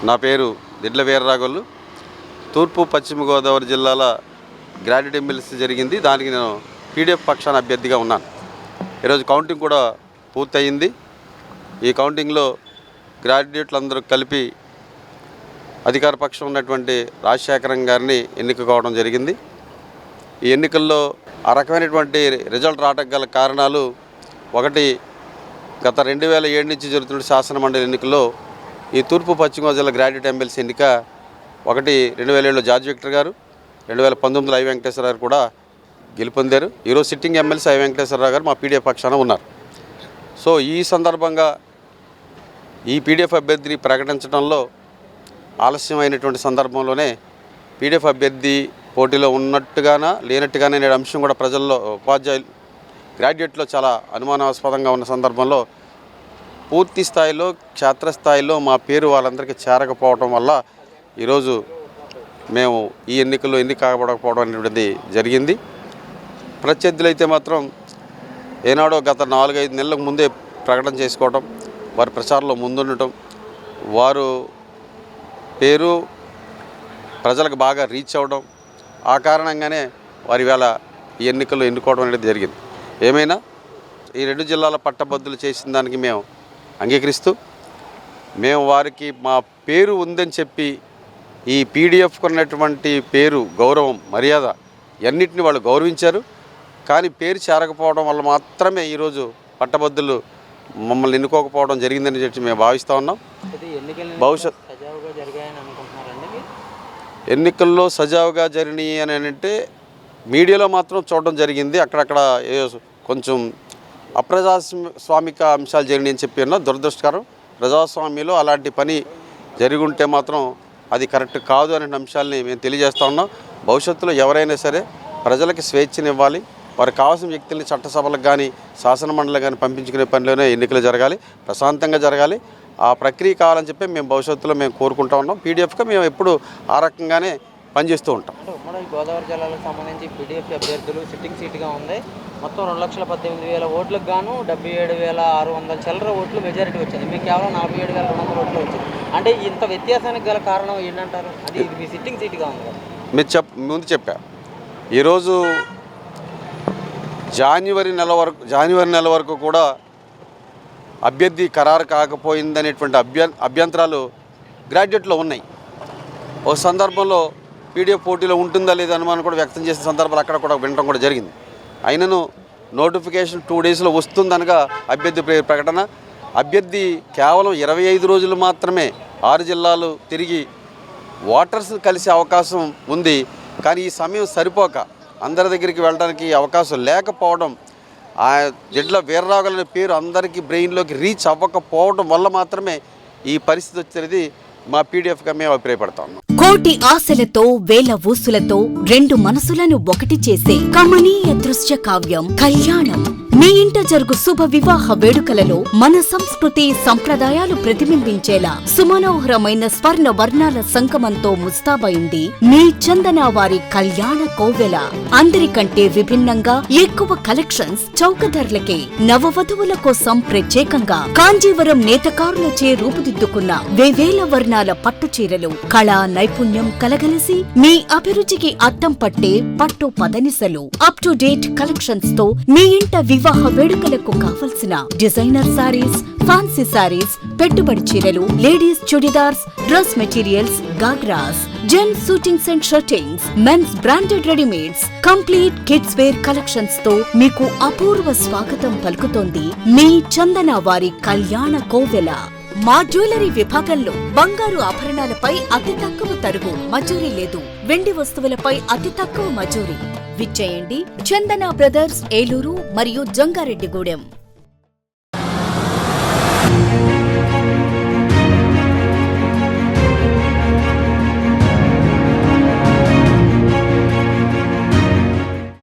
నా పేరు దిడ్ల వీర్రాఘవులు. తూర్పు పశ్చిమ గోదావరి జిల్లాల గ్రాడ్యుయేట్ ఎమ్మెల్సీ జరిగింది. దానికి నేను పీడీఎఫ్ పక్షాన అభ్యర్థిగా ఉన్నాను. ఈరోజు కౌంటింగ్ కూడా పూర్తయింది. ఈ కౌంటింగ్లో గ్రాడ్యుయేట్లందరూ కలిపి అధికార పక్షం ఉన్నటువంటి రాజశేఖరం గారిని ఎన్నిక కావడం జరిగింది. ఈ ఎన్నికల్లో ఆ రకమైనటువంటి రిజల్ట్ రావడానికి గల కారణాలు, ఒకటి, గత 2007 నుంచి జరుగుతున్న శాసనమండలి ఎన్నికల్లో ఈ తూర్పు పశ్చిమ గోదావరి జిల్లా గ్రాడ్యుయేట్ ఎమ్మెల్సీ ఎన్నిక, ఒకటి 2007లో జార్జ్ విక్టర్ గారు, 2019లో ఐ వెంకటేశ్వరరావు గారు కూడా గెలుపొందారు. ఈరోజు సిట్టింగ్ ఎమ్మెల్సీ ఐ వెంకటేశ్వరరావు గారు మా పీడీఎఫ్ పక్షాన ఉన్నారు. సో ఈ సందర్భంగా ఈ పీడీఎఫ్ అభ్యర్థిని ప్రకటించడంలో ఆలస్యమైనటువంటి సందర్భంలోనే పీడీఎఫ్ అభ్యర్థి పోటీలో ఉన్నట్టుగానా లేనట్టుగానే అనే అంశం కూడా ప్రజల్లో, ఉపాధ్యాయులు, గ్రాడ్యుయేట్లో చాలా అనుమానాస్పదంగా ఉన్న సందర్భంలో పూర్తి స్థాయిలో క్షేత్రస్థాయిలో మా పేరు వాళ్ళందరికీ చేరకపోవడం వల్ల ఈరోజు మేము ఈ ఎన్నికల్లో ఎన్నిక కాకపోవడం అనేటువంటిది జరిగింది. ప్రత్యర్థులు అయితే మాత్రం ఏనాడో గత 4-5 నెలలకు ముందే ప్రకటన చేసుకోవడం, వారి ప్రచారంలో ముందుండటం, వారు పేరు ప్రజలకు బాగా రీచ్ అవ్వడం, ఆ కారణంగానే వారి వేళ ఈ ఎన్నికల్లో ఎన్నుకోవడం అనేది జరిగింది. ఏమైనా ఈ 2 జిల్లాల పట్టభద్రులు చేసిన దానికి మేము అంగీకరిస్తూ, మేము వారికి మా పేరు ఉందని చెప్పి ఈ పీడీఎఫ్కు ఉన్నటువంటి పేరు, గౌరవం, మర్యాద అన్నిటిని వాళ్ళు గౌరవించారు. కానీ పేరు చేరకపోవడం వల్ల మాత్రమే ఈరోజు పట్టభద్రులు మమ్మల్ని ఎన్నుకోకపోవడం జరిగిందని చెప్పి మేము భావిస్తూ ఉన్నాం. భవిష్యత్ ఎన్నికల్లో సజావుగా జరిగినాయి అని అంటే మీడియాలో మాత్రం చూడడం జరిగింది. అక్కడక్కడ కొంచెం అప్రజాస్వామిక అంశాలు జరిగినాయి అని చెప్పి ఉన్నా. దురదృష్టకరం. ప్రజాస్వామ్యంలో అలాంటి పని జరిగి ఉంటే మాత్రం అది కరెక్ట్ కాదు అనే అంశాలని మేము తెలియజేస్తూ ఉన్నాం. భవిష్యత్తులో ఎవరైనా సరే ప్రజలకి స్వేచ్ఛనివ్వాలి. వారికి కావాల్సిన వ్యక్తుల్ని చట్టసభలకు కానీ శాసనమండలి కానీ పంపించుకునే పనిలోనే ఎన్నికలు జరగాలి, ప్రశాంతంగా జరగాలి. ఆ ప్రక్రియ కావాలని చెప్పి మేము భవిష్యత్తులో మేము కోరుకుంటూ ఉన్నాం. పీడీఎఫ్గా మేము ఎప్పుడు ఆ రకంగానే పనిచేస్తూ ఉంటాం. ఉమ్మడి గోదావరి జిల్లాలకు సంబంధించి పీడీఎఫ్ అభ్యర్థులు సిట్టింగ్ సీటుగా ఉంది. మొత్తం 2,18,000 ఓట్లకు గాను 77,600 చిల్లర ఓట్లు మెజారిటీ వచ్చింది. మీకు కేవలం 47,200 ఓట్లు వచ్చింది. అంటే ఇంత వ్యత్యాసానికి గల కారణం ఏంటంటారు? అది మీ సిట్టింగ్ సీటుగా ఉంది కదా. మీరు ముందు చెప్పా, ఈరోజు జనవరి నెల వరకు కూడా అభ్యర్థి ఖరారు కాకపోయిందనేటువంటి అభ్యంతరాలు గ్రాడ్యుయేట్లో ఉన్నాయి. ఒక సందర్భంలో పీడీఎఫ్ పోటీలో ఉంటుందా లేదా అనుమానం కూడా వ్యక్తం చేసిన సందర్భాలు అక్కడ కూడా వినడం కూడా జరిగింది. అయినను నోటిఫికేషన్ 2 డేస్లో వస్తుందనగా అభ్యర్థి ప్రకటన. అభ్యర్థి కేవలం 25 రోజులు మాత్రమే 6 జిల్లాలు తిరిగి ఓటర్స్ కలిసే అవకాశం ఉంది. కానీ ఈ సమయం సరిపోక అందరి దగ్గరికి వెళ్ళడానికి అవకాశం లేకపోవడం, ఆ దిడ్ల వీర్రాఘవులు అనే పేరు అందరికీ బ్రెయిన్లోకి రీచ్ అవ్వకపోవడం వల్ల మాత్రమే ఈ పరిస్థితి వచ్చేది మా పీడీఎఫ్గా మేము అభిప్రాయపడతా ఉన్నాం. కోటి ఆశలతో, వేల ఊసులతో 2 మనసులను ఒకటి చేసే కమనీయ దృశ్య కావ్యం కళ్యాణం. మీ ఇంట జరుగు శుభ వివాహ వేడుకలలో మన సంస్కృతి సంప్రదాయాలు ప్రతిబింబించేలా సుమనోహరమైన స్వర్ణ వర్ణాల సంగమంతో ముస్తాబైంది మీ చందన వారి కళ్యాణ కోవెల. అందరికంటే విభిన్నంగా ఎక్కువ కలెక్షన్స్ చౌక ధరలకే నవవధువుల కోసం ప్రత్యేకంగా కాంజీవరం నేతకారులచే రూపుదిద్దుకున్న వేవేల వర్ణాల పట్టు చీరలు, కళా నైపుణ్యం కలగలిసి మీ అభిరుచికి అద్దం పట్టే పట్టు పదనిసలు, అప్ టు డేట్ కలెక్షన్స్ తో మీ ఇంట వివాహ వేడుకలకు కావలసిన డిజైనర్ సారీస్, ఫ్యాన్సీ సారీస్, పెట్టుబడి చీరలు, ladies churidars, dress materials, ghagras, gents shootings and shirtings, mens branded readymades, complete kids wear collections తో మీకు అపూర్వ స్వాగతం పలుకుతోంది మీ చందన వారి కళ్యాణ కోవెల. మా జ్యువెలరీ విభాగంలో బంగారు ఆభరణాలపై అతి తక్కువ తరుగు, మజూరీ లేదు. వెండి వస్తువులపై అతి తక్కువ మజూరీ. విచ్చేయండి చందన బ్రదర్స్, ఏలూరు మరియు జంగారెడ్డిగూడెం.